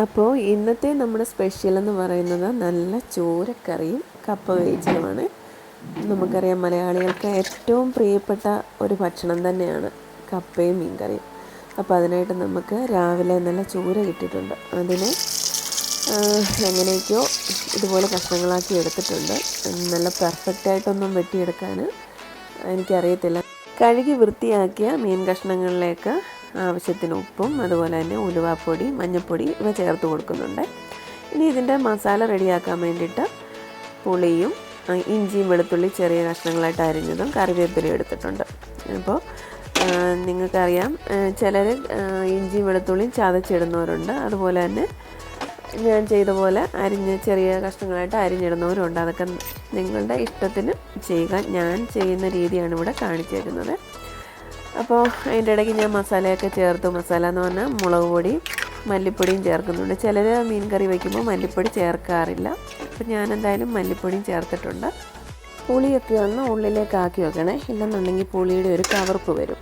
അപ്പോൾ ഇന്നത്തെ നമ്മുടെ സ്പെഷ്യൽ എന്ന് പറയുന്നത് നല്ല ചോരക്കറിയും കപ്പ വേവിച്ചതുമാണ്. നമുക്കറിയാം മലയാളികൾക്ക് ഏറ്റവും പ്രിയപ്പെട്ട ഒരു ഭക്ഷണം തന്നെയാണ് കപ്പയും മീൻകറിയും. അപ്പോൾ അതിനായിട്ട് നമുക്ക് രാവിലെ നല്ല ചൂര കിട്ടിയിട്ടുണ്ട്. അതിനെ എങ്ങനെയൊക്കെയോ ഇതുപോലെ കഷ്ണങ്ങളാക്കി എടുത്തിട്ടുണ്ട്. നല്ല പെർഫെക്റ്റായിട്ടൊന്നും വെട്ടിയെടുക്കാൻ എനിക്കറിയത്തില്ല. കഴുകി വൃത്തിയാക്കിയ മീൻ കഷ്ണങ്ങളിലേക്ക് ആവശ്യത്തിന് ഉപ്പും അതുപോലെ തന്നെ ഉലുവാപ്പൊടി, മഞ്ഞൾപ്പൊടി ഇവ ചേർത്ത് കൊടുക്കുന്നുണ്ട്. ഇനി ഇതിൻ്റെ മസാല റെഡിയാക്കാൻ വേണ്ടിയിട്ട് പുളിയും ഇഞ്ചിയും വെളുത്തുള്ളി ചെറിയ കഷ്ണങ്ങളായിട്ട് അരിഞ്ഞതും കറിവേപ്പിലയും എടുത്തിട്ടുണ്ട്. അപ്പോൾ നിങ്ങൾക്കറിയാം ചിലർ ഇഞ്ചിയും വെളുത്തുള്ളിയും ചതച്ചിടുന്നവരുണ്ട്. അതുപോലെ തന്നെ ഞാൻ ചെയ്ത പോലെ ചെറിയ കഷ്ണങ്ങളായിട്ട് അരിഞ്ഞിടുന്നവരുണ്ട്. അതൊക്കെ നിങ്ങളുടെ ഇഷ്ടത്തിന് ചെയ്യുക. ഞാൻ ചെയ്യുന്ന രീതിയാണ് ഇവിടെ കാണിച്ചേക്കുന്നത്. അപ്പോൾ അതിൻ്റെ ഇടയ്ക്ക് ഞാൻ മസാലയൊക്കെ ചേർത്തു. മസാല എന്ന് പറഞ്ഞാൽ മുളക് പൊടി, മല്ലിപ്പൊടിയും ചേർക്കുന്നുണ്ട്. ചിലർ മീൻ കറി വയ്ക്കുമ്പോൾ മല്ലിപ്പൊടി ചേർക്കാറില്ല. അപ്പോൾ ഞാനെന്തായാലും മല്ലിപ്പൊടിയും ചേർത്തിട്ടുണ്ട്. പുളിയൊക്കെ ഒന്ന് ഉള്ളിലേക്ക് ആക്കി വെക്കണേ, ഇല്ലെന്നുണ്ടെങ്കിൽ പുളിയുടെ ഒരു കവർപ്പ് വരും.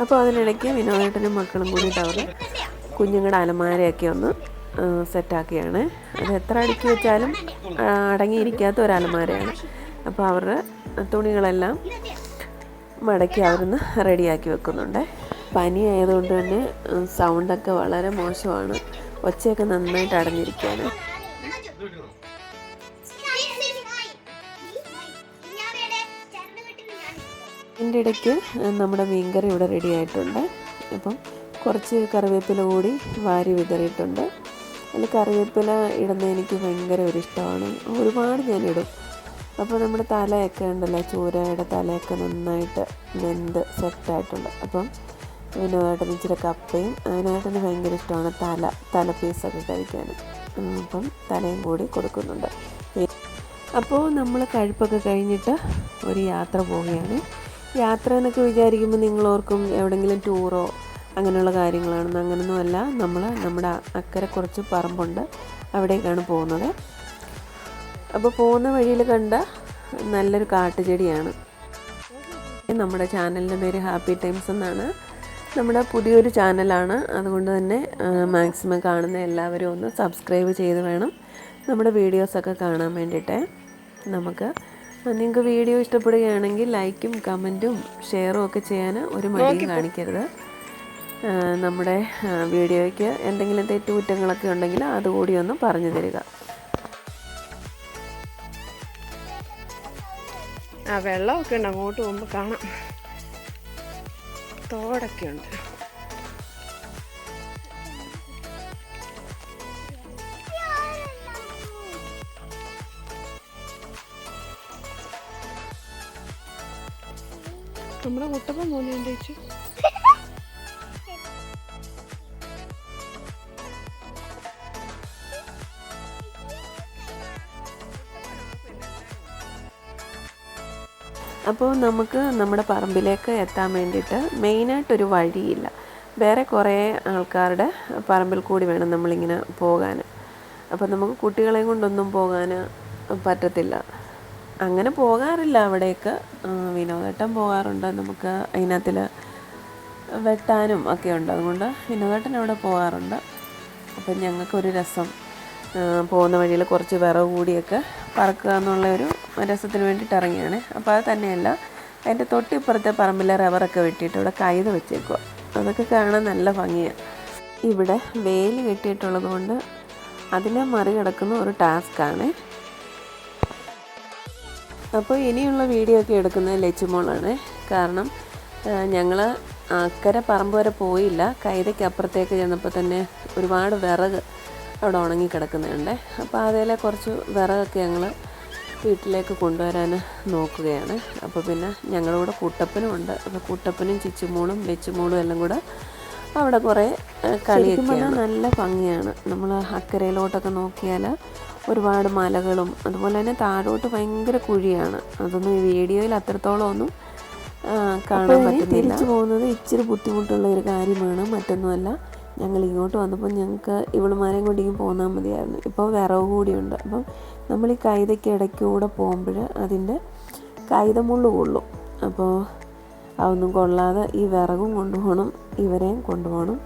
അപ്പോൾ അതിനിടയ്ക്ക് വിനോദേട്ടനും മക്കളും കൂടിയിട്ട് അവർ കുഞ്ഞുങ്ങളുടെ അലമാരയൊക്കെ ഒന്ന് സെറ്റാക്കിയാണ്. അത് എത്ര അടുക്കി വെച്ചാലും അടങ്ങിയിരിക്കാത്ത ഒരു അലമാരയാണ്. അപ്പോൾ അവരുടെ തുണികളെല്ലാം മടക്കി അവരൊന്ന് റെഡിയാക്കി വെക്കുന്നുണ്ട്. പനി ആയതുകൊണ്ട് തന്നെ സൗണ്ടൊക്കെ വളരെ മോശമാണ്. ഒച്ചയൊക്കെ നന്നായിട്ട് അടഞ്ഞിരിക്കുകയാണ്. ഇതിൻ്റെ ഇടയ്ക്ക് നമ്മുടെ മീൻകറി ഇവിടെ റെഡി ആയിട്ടുണ്ട്. അപ്പം കുറച്ച് കറിവേപ്പില കൂടി വാരി വിതറിയിട്ടുണ്ട്. അതിൽ കറിവേപ്പില ഇടുന്നത് എനിക്ക് ഭയങ്കര ഒരു ഇഷ്ടമാണ്. ഒരുപാട് ഞാനിടും. അപ്പോൾ നമ്മുടെ തലയൊക്കെ ഉണ്ടല്ലോ, ചൂരയുടെ തലയൊക്കെ നന്നായിട്ട് വെന്ത് സെറ്റായിട്ടുണ്ട്. അപ്പം വിനോദേട്ടന് ഇച്ചിരി കപ്പയും അതിനായിട്ടന് ഭയങ്കര ഇഷ്ടമാണ് തല പീസൊക്കെ കഴിക്കാൻ. അപ്പം തലയും കൂടി കൊടുക്കുന്നുണ്ട്. അപ്പോൾ നമ്മൾ കഴിപ്പൊക്കെ കഴിഞ്ഞിട്ട് ഒരു യാത്ര പോവുകയാണ്. യാത്ര എന്നൊക്കെ വിചാരിക്കുമ്പോൾ നിങ്ങളോർക്കും എവിടെയെങ്കിലും ടൂറോ അങ്ങനെയുള്ള കാര്യങ്ങളാണെന്ന്. അങ്ങനെയൊന്നുമല്ല. നമ്മുടെ അക്കരെ കുറച്ച് പറമ്പുണ്ട്, അവിടേക്കാണ് പോകുന്നത്. അപ്പോൾ പോകുന്ന വഴിയിൽ കണ്ട നല്ലൊരു കാട്ടുചെടിയാണ്. നമ്മുടെ ചാനലിൻ്റെ പേര് ഹാപ്പി ടൈംസ് എന്നാണ്. നമ്മുടെ പുതിയൊരു ചാനലാണ്. അതുകൊണ്ട് തന്നെ മാക്സിമം കാണുന്ന എല്ലാവരും ഒന്ന് സബ്സ്ക്രൈബ് ചെയ്ത് വേണം നമ്മുടെ വീഡിയോസൊക്കെ കാണാൻ വേണ്ടിയിട്ട്. നിങ്ങൾക്ക് വീഡിയോ ഇഷ്ടപ്പെടുകയാണെങ്കിൽ ലൈക്കും കമൻറ്റും ഷെയറും ഒക്കെ ചെയ്യാൻ ഒരു മടിയും കാണിക്കരുത്. നമ്മുടെ വീഡിയോയ്ക്ക് എന്തെങ്കിലും തെറ്റുകുറ്റങ്ങളൊക്കെ ഉണ്ടെങ്കിൽ അതുകൂടി ഒന്ന് പറഞ്ഞു തരിക. വെള്ളമൊക്കെ ഉണ്ട്, അങ്ങോട്ട് പോകുമ്പോൾ കാണാം. തോടൊക്കെ ഉണ്ട്. നമ്മുടെ മുട്ടപ്പം പോകുന്നുണ്ട് ചേച്ചി. അപ്പോൾ നമുക്ക് നമ്മുടെ പറമ്പിലേക്ക് എത്താൻ വേണ്ടിയിട്ട് മെയിനായിട്ടൊരു വഴിയില്ല. വേറെ കുറേ ആൾക്കാരുടെ പറമ്പിൽ കൂടി വേണം നമ്മളിങ്ങനെ പോകാൻ. അപ്പോൾ നമുക്ക് കുട്ടികളെയും കൊണ്ടൊന്നും പോകാൻ പറ്റത്തില്ല. അങ്ങനെ പോകാറില്ല അവിടേക്ക്. വിനോദേട്ടൻ പോകാറുണ്ട്. നമുക്ക് അതിനകത്തിൽ വെട്ടാനും ഒക്കെ ഉണ്ട്. അതുകൊണ്ട് വിനോദേട്ടൻ അവിടെ പോകാറുണ്ട്. അപ്പം ഞങ്ങൾക്കൊരു രസം പോകുന്ന വഴിയിൽ കുറച്ച് വിറക് കൂടിയൊക്കെ പറക്കുക എന്നുള്ള ഒരു രസത്തിന് വേണ്ടിയിട്ട് ഇറങ്ങിയാണ്. അപ്പോൾ അത് തന്നെയല്ല, അതിൻ്റെ തൊട്ടിപ്പുറത്തെ പറമ്പിലെ റബ്ബറൊക്കെ വെട്ടിയിട്ട് ഇവിടെ കൈത വെച്ചേക്കുക. അതൊക്കെ കാണാൻ നല്ല ഭംഗിയാണ്. ഇവിടെ വേലി കെട്ടിയിട്ടുള്ളത് കൊണ്ട് അതിനെ മറികടക്കുന്ന ഒരു ടാസ്ക്കാണ്. അപ്പോൾ ഇനിയുള്ള വീഡിയോ ഒക്കെ എടുക്കുന്നത് ലച്ചുമോളാണ്. കാരണം ഞങ്ങൾ അക്കരെ പറമ്പ് വരെ പോയില്ല. കൈതയ്ക്ക് അപ്പുറത്തേക്ക് ചെന്നപ്പോൾ തന്നെ ഒരുപാട് വിറക് അവിടെ ഉണങ്ങിക്കിടക്കുന്നുണ്ട്. അപ്പോൾ അതിലെ കുറച്ച് വിറകൊക്കെ ഞങ്ങൾ വീട്ടിലേക്ക് കൊണ്ടുവരാൻ നോക്കുകയാണ്. അപ്പോൾ പിന്നെ ഞങ്ങളുടെ കൂടെ കുട്ടപ്പനും ഉണ്ട്. അപ്പോൾ കുട്ടപ്പനും ചിച്ചുമോളും ലച്ചുമോളും എല്ലാം കൂടെ അവിടെ കുറേ കളിയൊക്കെയാണ്. നല്ല ഭംഗിയാണ്. നമ്മൾ അക്കരയിലോട്ടൊക്കെ നോക്കിയാൽ ഒരുപാട് മലകളും അതുപോലെ തന്നെ താഴോട്ട് ഭയങ്കര കുഴിയാണ്. അതൊന്നും ഈ വീഡിയോയിൽ അത്രത്തോളം ഒന്നും കാണാൻ പറ്റുന്നില്ല. തിരിച്ചു പോകുന്നത് ഇച്ചിരി ബുദ്ധിമുട്ടുള്ള ഒരു കാര്യമാണ്, മറ്റൊന്നുമല്ല. ഞങ്ങൾ ഇങ്ങോട്ട് വന്നപ്പോൾ ഞങ്ങൾക്ക് ഇവളുമാരെയും കൊണ്ടിങ്ങ് പോന്നാൽ മതിയായിരുന്നു. ഇപ്പോൾ വിറവ് കൂടിയുണ്ട്. അപ്പം നമ്മൾ ഈ കൈതയ്ക്ക് ഇടയ്ക്കൂടെ പോകുമ്പോൾ അതിൻ്റെ കൈതമുള്ളു കൊള്ളും. അപ്പോൾ അതൊന്നും കൊള്ളാതെ ഈ വിറകും കൊണ്ടുപോകണം, ഇവരെയും കൊണ്ടുപോകണം.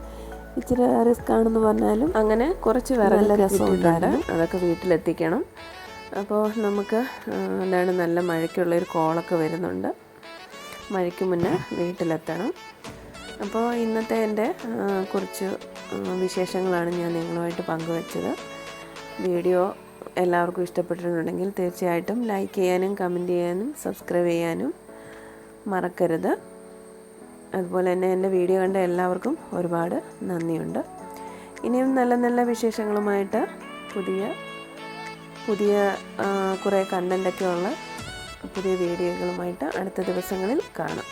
ഇച്ചിരി റിസ്ക് ആണെന്ന് പറഞ്ഞാലും അങ്ങനെ കുറച്ച് നല്ല രസമുണ്ടായിരുന്നു. അതൊക്കെ വീട്ടിലെത്തിക്കണം. അപ്പോൾ നമുക്ക് എന്താണ് നല്ല മഴയ്ക്കുള്ളൊരു കോളൊക്കെ വരുന്നുണ്ട്. മഴയ്ക്ക് മുന്നേ വീട്ടിലെത്തണം. അപ്പോൾ ഇന്നത്തെ എൻ്റെ കുറച്ച് വിശേഷങ്ങളാണ് ഞാൻ നിങ്ങളുമായിട്ട് പങ്കുവച്ചത്. വീഡിയോ എല്ലാവർക്കും ഇഷ്ടപ്പെട്ടിട്ടുണ്ടെങ്കിൽ തീർച്ചയായിട്ടും ലൈക്ക് ചെയ്യാനും കമൻറ്റ് ചെയ്യാനും സബ്സ്ക്രൈബ് ചെയ്യാനും മറക്കരുത്. അതുപോലെ തന്നെ എൻ്റെ വീഡിയോ കണ്ട എല്ലാവർക്കും ഒരുപാട് നന്ദിയുണ്ട്. ഇനിയും നല്ല നല്ല വിശേഷങ്ങളുമായിട്ട് പുതിയ കുറേ കണ്ടൻ്റൊക്കെ ഉള്ള പുതിയ വീഡിയോകളുമായിട്ട് അടുത്ത ദിവസങ്ങളിൽ കാണാം.